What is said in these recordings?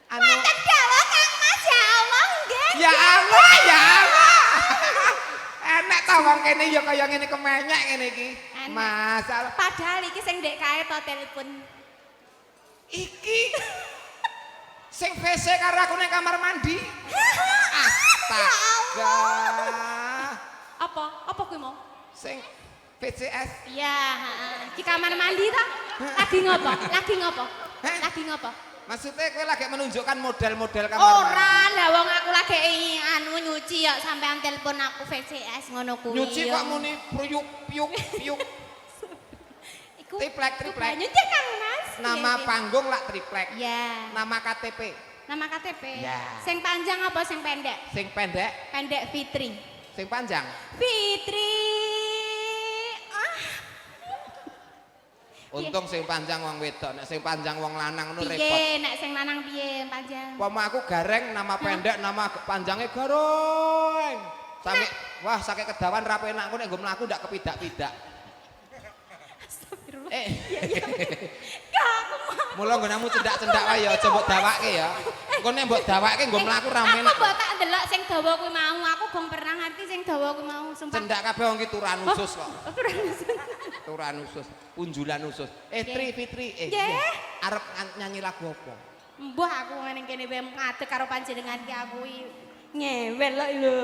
Anu Wonten dawuh Kang Mas ya Allah nggih. ya Allah, ya Allah. Enek ta wong kene ya kaya ngene kemenyek ngene iki. Enek. Masalah Padahal iki sing ndek kae to telepon. iki sing WC karo aku ning kamar mandi. Astaga. Apa? Apa kuwi mau? Sing VCS. Iya, heeh. Di kamar mandi ta? Lagi ngopo? Lagi ngopo? Heh? Lagi ngopo? Maksudnya kowe lagi menunjukkan model-model kamar Ora, mandi. lah wong aku lagi anu nyuci ya sampean telepon aku VCS ngono kuwi. Nyuci kok muni pruyuk piuk piuk. Iku Triplek, triplek. Nyuci Kang Mas. Nama Iya, panggung lah triplek. iya. Nama KTP Nama KTP. Ya. Sing panjang apa sing pendek? sing pendek, Pendek Fitri. sing panjang. Fitri. Untung sing panjang wong wedok, nek sing panjang wong lanang ngono repot. Piye nek sing lanang piye panjang? Poma aku gareng, nama pendek, nama panjangnya gareng. Sampai wah sakit kedawan ra penak aku nek nggo mlaku ndak kepidak-pidak. Astagfirullah. Eh. Gak aku mau. Mula nggonamu cendak-cendak wae ya aja mbok dawake ya. Engko nek mbok dawake nggo mlaku ra Aku penak. mbok tak ndelok sing dawa kuwi mau. Aku gong pernah ngerti sing dawa kuwi mau, sumpah. Cendak kabeh wong iki turan usus kok. Terus. Turan usus, punjulan usus. Tri Fitri, Nggih. arep nyanyi lagu apa? Mbah aku ngene kene wae ngadeg karo panjenengan ki aku ngewel kok lho.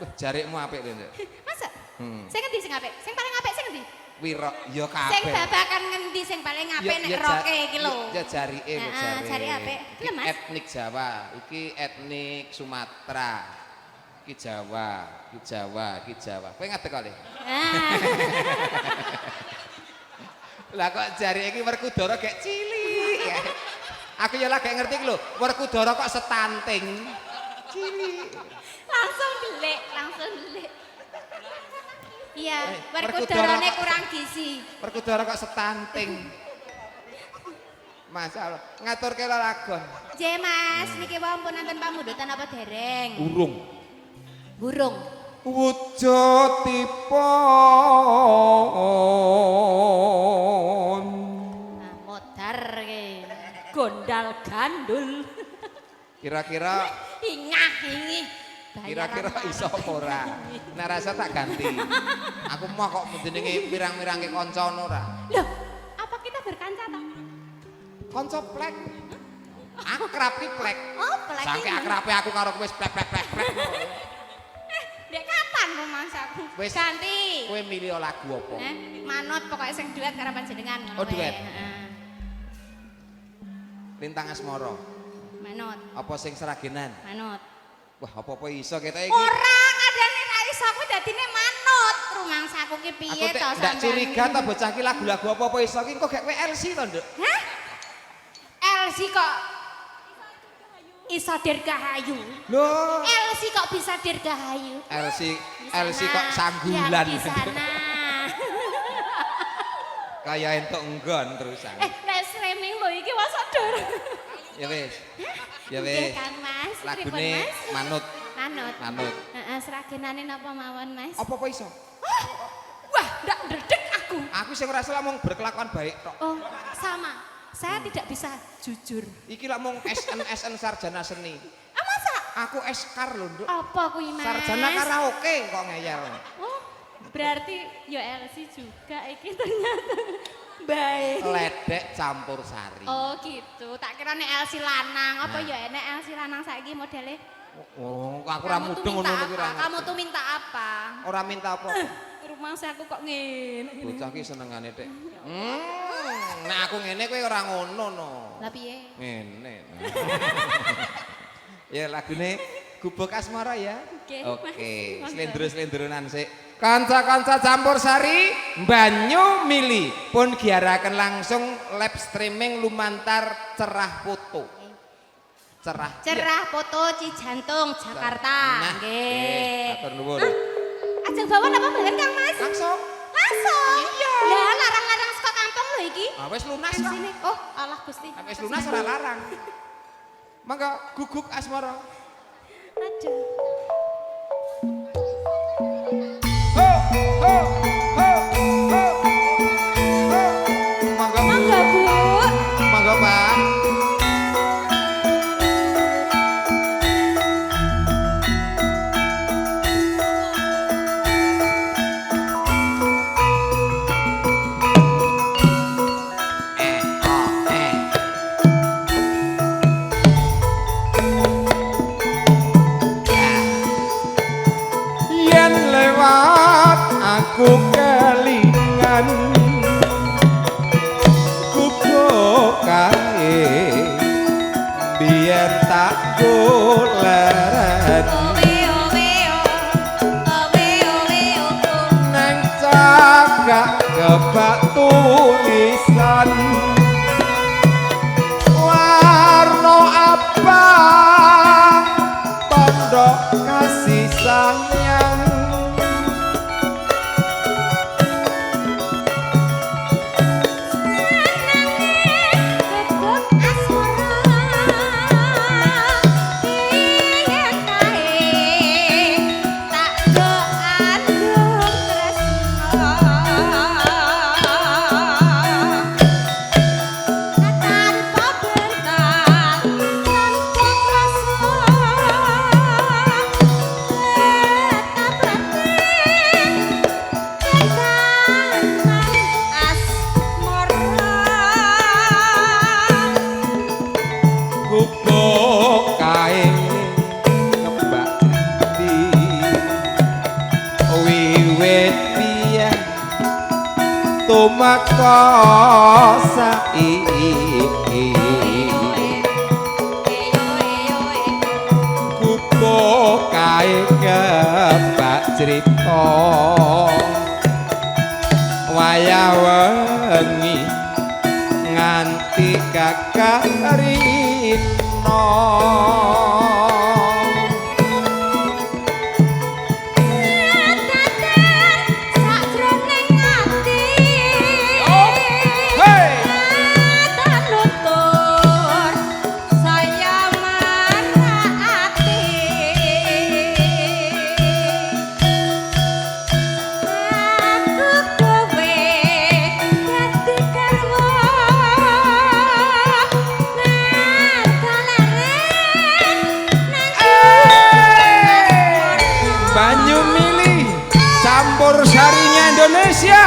Wah, jarikmu apik lho, Nduk. Masa? Hmm. Sing ngendi sing apik? Sing paling apik sing ngendi? Wiro ya Sing kabeh. babakan ngendi sing paling apik nek roke iki lho. Ya jarike kok Heeh, jare. jari apik. Iki Lho, Mas. etnik Jawa, iki etnik Sumatera. Iki Jawa, iki Jawa, iki Jawa. Kowe ngadeg kok, Le? Ah. Lah kok jari iki Werkudara gek cilik ya. Aku ya lagi ngerti iki lho, Werkudara kok setanting. Cilik. Langsung delik, langsung delik. Iya, Werkudara Werkudarane kok- kurang gizi. Werkudara kok setanting. Masalah ngaturke lelagon. J Mas, niki wae pun nonton pamundutan apa dereng? Urung. Burung. Wujudipun Nah, modar ki. Gondal gandul. kira-kira Ingah ini. kira-kira iso apa ora? Nek rasa tak ganti. Aku mau kok jenenge pirang-pirang ke kanca ora. Loh, apa kita berkanca toh? Kanca plek. Akrab ki plek. Oh, plek Saking ini. akrabe aku karo kowe plek plek plek plek. Dek kapan Mas aku? Wis. Ganti. Kowe milih lagu apa? Manut pokoknya sing duet karo panjenengan ngono Oh, duet. wae. Heeh. Lintang Asmara. Manut, Apa sing seragenan? manut. Wah, apa-apa iso kita iki. Ora kadane ra iso aku dadine manut. Rumangsaku ki Aku piye to ndak curiga ta bocah ki lagu-lagu apa-apa iso ki kok gak kowe LC to, Nduk? Hah? Elsi kok iso dirgahayu. Loh, Elsi kok bisa dirgahayu. LC Di LC sana, kok sanggulan. yang di sana. Kayak entuk enggon terusan. Nek streaming lho iki wis sadar. Ya wis. Ya Nggih, wis. Kang Mas. Pripun, Lagune Mas? manut. Manut. Manut. Heeh, seragenane napa mawon, Mas? Apa iso? Wah, ndak ndredeg aku. Aku sing ora salah mung berkelakuan baik tok. Oh, sama. Saya tidak bisa jujur. Iki lak mung SN sarjana seni. Ah, masa? Aku eskar lho, Nduk. Apa kuwi, Mas? Sarjana karaoke kok ngeyel. Oh, berarti ya Elsi juga iki ternyata. Baik. Ledek campur sari. Oh, gitu. Tak kira nek Elsi lanang. Apa ya nek Elsi lanang saiki modele? Oh, aku ora Kamu tuh mudeng minta ngono apa? iki ora. Kamu tuh minta apa? Ora minta apa. Rumah aku kok ngene. Bocah ki senengane Dik. Nek aku ngene kowe ora ngono no. Lah piye? Ngene. Ya lagune Gubuk Asmara ya. Oke, Oke, Mas. slendro-slendronan sik. Kanca-kanca campur sari banyu mili pun giaraken langsung live streaming lumantar cerah foto. Cerah. Cerah foto Cijantung Jakarta. Nah, Nggih. atur nuwun. Ajeng bawon apa mboten Kang Mas? Langsung. Langsung. Iya. Lah larang-larang saka kampung lho iki. Ah wis lunas kok. Sini. Oh, Allah Gusti. Wis lunas ora larang. Mangga Guguk Asmara. Aduh. Ho ho ho ho. Mangga Bu. Mangga, Bu. Mangga Pak. tumakosa kupo kae kebak cerita wayah wengi nganti kakak rino Sarinya Indonesia.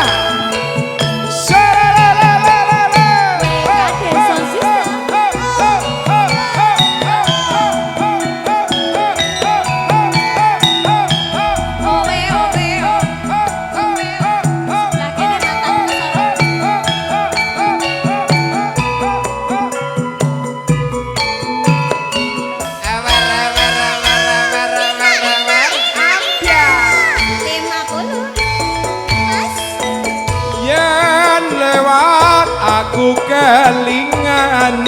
Aku kelingan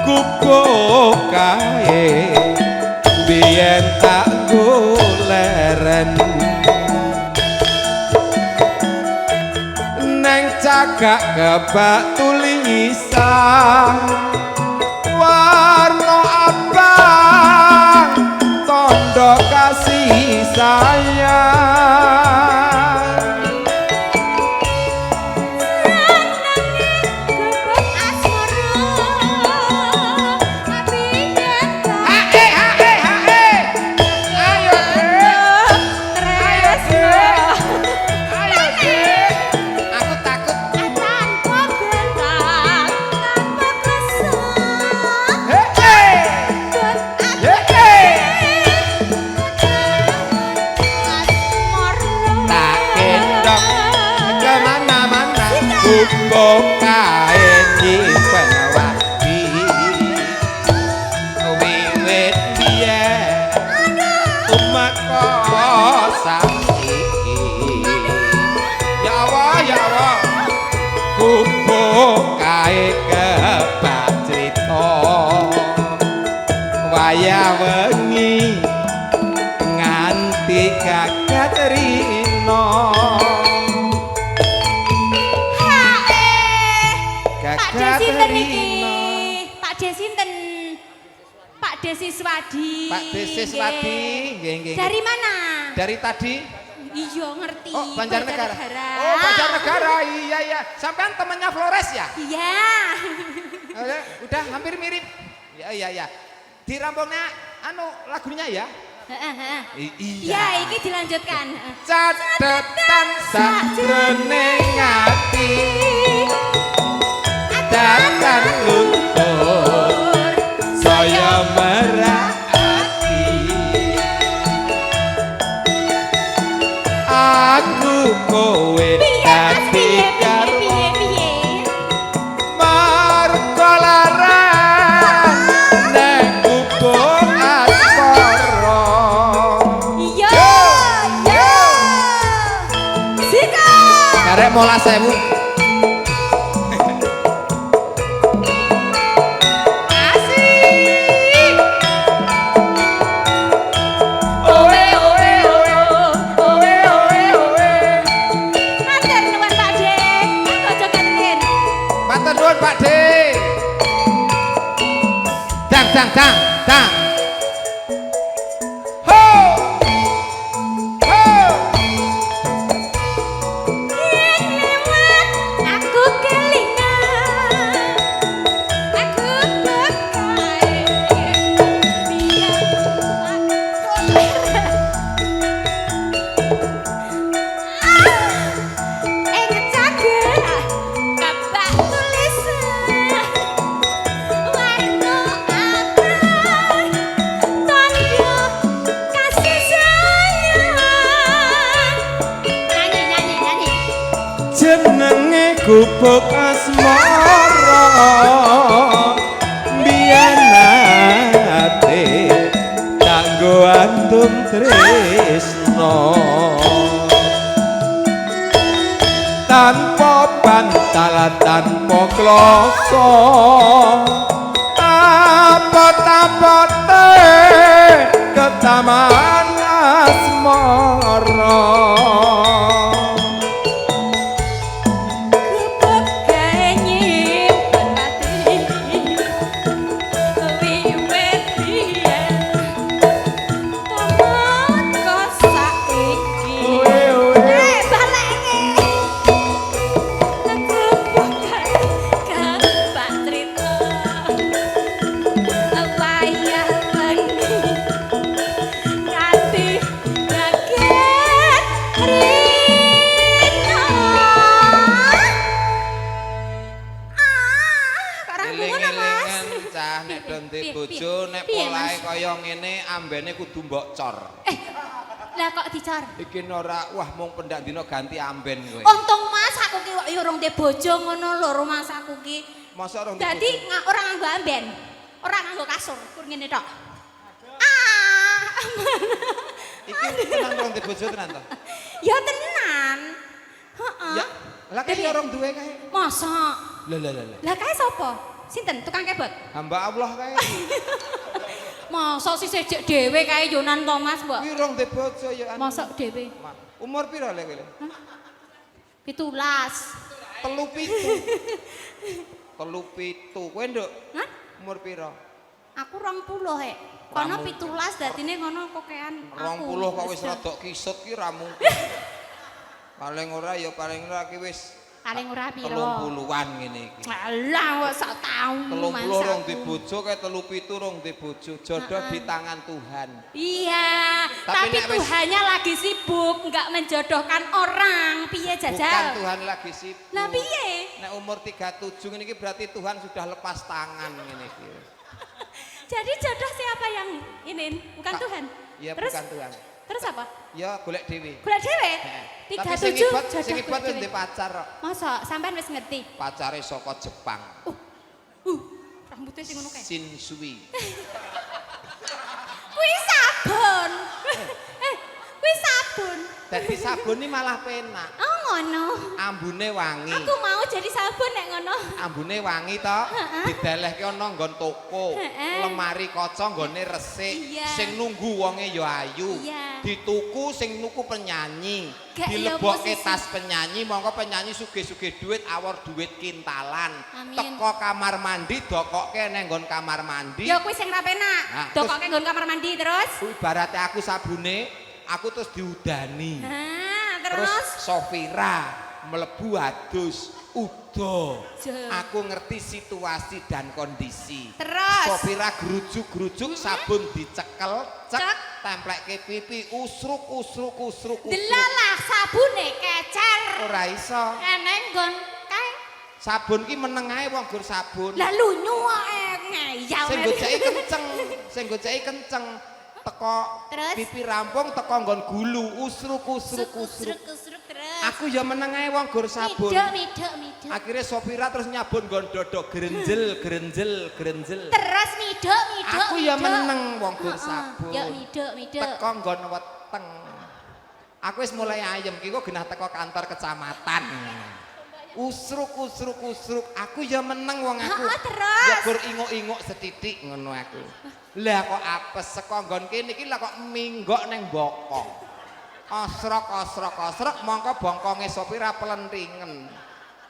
kupo kae biyen tak goleren neng cagak kebak tulisan warna abang tondo kasih sayang kupo kae nyimpen wati wiwit biyen tumakosa ya Allah kupo kae kebak crita wayah wengi nganti gagat rino Pak Desinten Pak Desiswadi. Pak Desiswadi, nggih. Dari mana? Dari tadi. Iya ngerti. Oh, Banjarnegara. Banjarnegara. Oh, Banjarnegara. Iya. Sampean temannya Flores ya? Iya. Udah hampir mirip. Iya. Dirampungnya lagunya ya? Iya, ini dilanjutkan. Catetan sakjroning ati datang luntur saya merati aku kowe dadi karo marga larang nang kubur asmara iya sika karek 12.000 Pak D. Dang. Ho. Aku kelingan. Aku berkait. Biar gubuk asmara biyen ate kanggo andum tresno tanpa bantal tanpa kloso apot-apote ketaman asmara Gubuk gawe nyimpen ati wiwit biyen Tomon kok saiki balenge Gubuk kebak trita wayah wengi nganti kaget rino karang bunga mas Eling-elingan cah nek do ndek Piye, bojo nek piye, polahe Mas? kaya ngene ambene kudu mbok cor. lah kok dicor Iki ora wah mung pendak dina ganti amben kowe. untung mas aku ki kok ya urung ndek bojo ngono lho mas aku ki Masa ora ndek dadi bojo? ora nganggo amben ora nganggo kasur kur ngene tok Iki tenan ora ndek bojo tenan to? ya tenan heeh Ya, lah kan ya orang duwe kae. masa Lah. lah kae sapa sinten tukang kebot Hamba Allah kae. masa si sejek dhewe kae Yonan Thomas mbok Kuwi rong ndek bojo ya. masa dhewe Umur piro lek kowe? 17 Telu pitu. Telu pitu. Kowe nduk Hah? umur piro? Aku 20 hek. Kono 17 dadine ngono kokean aku. 20 kok wis rada kisut ki ra mungkin. Paling ora ya paling ora ki wis paling ora piro. 30-an ngene iki. Alah kok sak taun 30 rong di bojo kae 37 rong di bojo. Jodoh di tangan Tuhan. Iya, Tapi tapi nek wis- Tuhannya lagi sibuk, enggak menjodohkan orang. Piye Bukan jajal? Tuhan lagi sibuk. Lah piye? Nek umur 37 ngene iki berarti Tuhan sudah lepas tangan ngene iki. Jadi jodoh siapa yang ini? Bukan Kak, Tuhan. Iya Terus bukan Tuhan. terus apa? Ya golek dhewe. Golek dhewe? Heeh. Tapi sing 37 ibot jodoh sing ibot golek wis dhewe. ndek pacar kok. Masa sampean wis ngerti? Pacare saka Jepang. Rambutnya sing ngono kae. Shinsui. Kuwi sabun. Kuwi sabun. Dadi sabun ini malah penak. Oh ngono. Ambune wangi. Aku mau jadi sabun nek ngono. Ambune wangi to. Didelehke ana nggon toko. Heeh. Lemari kaca nggone resik. Iya. Sing nunggu wonge ya ayu. Iya. Dituku sing nuku penyanyi. Gak iya, Dilebokke posisi. tas penyanyi, mongko penyanyi sugih-sugih duit awor duit kintalan. Amin. Teko kamar mandi dokokke nang nggon kamar mandi. Ya kuwi sing ra penak. Nah, Dokoke nggon kamar mandi terus. Ibarate aku sabune, aku terus diudani. Terus Terus Sofira mlebu adus udo. Je. Aku ngerti situasi dan kondisi. Terus? Sofira gerujuk-gerujuk sabun dicekel, cek, Cek. templekke pipi, usruk. delalah sabune kecer. Ora iso. Eneng nggon kae. Sabun ki meneng ae wong gur sabun. Lah lunyu ae ngeyel. Sing goceki kenceng. Teko Terus? pipi rampung teko nggon gulu, usruk. Kusruk terus. Aku ya meneng ae wong gur sabun. Midok. Akhirnya Sofira terus nyabun nggon dodo grenjel. Terus midok. Aku ya meneng wong gur sabun. Ya midok. Teko nggon weteng. Aku wis mulai ayem ki kok genah teko kantor kecamatan. Usruk. Aku ya meneng wong aku. Heeh, terus? Ya gur inguk-inguk setitik ngono aku. Lah kok apes saka nggon kene iki lah kok minggok ning bokong. Osrok mongko bongkonge Sofira pelentingen.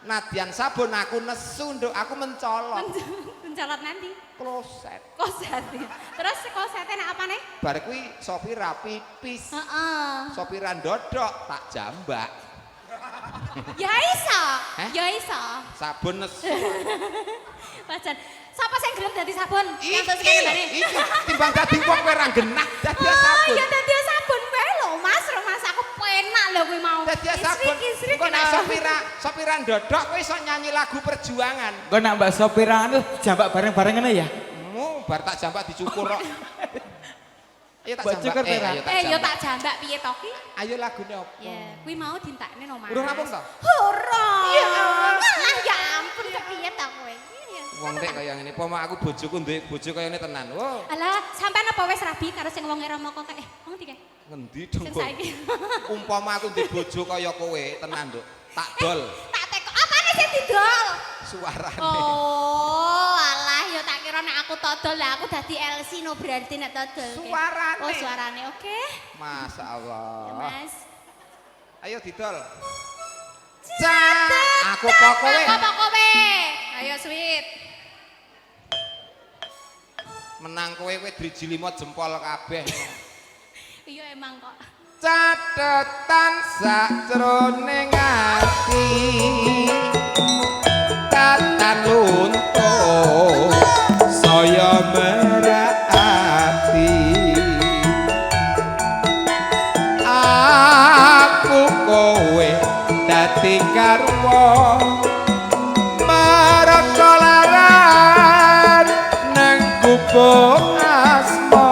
Nadyan sabun aku nesu nduk aku mencolot. Mencolot nanti. Kloset. Kosete. Terus kosete nek apane? Bar kuwi Sofira pipis. Heeh. Sofira ndodok tak jambak. Ya iso. Heh? Ya iso. Sabun nesu. Pajan. Sapa sing gelem dadi sabun? Ngantos Iki timbang dadi wong kowe ra genah dadi sabun. Ya dadi sabun wae lho, Mas. Mas aku penak lho kuwi mau. Dadi sabun. Isrik-isrik. Engko nek Sofira ndodok kowe iso nyanyi lagu perjuangan. Engko nak Mbak Sopira anu jambak bareng-bareng ngene ya. Bar tak jambak dicukur kok. Ayo tak Mbak jambak. Cukur, Tera. Ayo tak yo jambak. tak jambak piye to ki? Ayo lagune apa? Ya, kuwi mau dintakne no Mas. Urung rampung to? Urung. Ya. Alah ya ampun kepiye to kowe? Wong nek kaya ngene, apa mak aku bojoku ndek bojo kaya ngene tenan. Wo, Alah, sampean apa wis rabi karo sing wong era moko kae? Wong ndi kae? ngendi dong. Sing Bo? saiki. Umpama aku ndek bojo kaya kowe, tenan, Nduk. Tak dol Tak teko apane sing didol? suarane. Oh, alah ya tak kira nek aku todol lah aku dadi LC no berarti nek todol. Suarane. Oh, suarane oke. Masya Allah. Ya, Mas. Ayo didol. Cak, aku apa kowe? Aku apa kowe? Ayo sweet. Menang kowe driji 5 jempol kabeh. Iya emang kok. Catetan sakjroning ati tatan luntuh saya merati aku kowe dadi garwa marang kolaran nang gubuk asma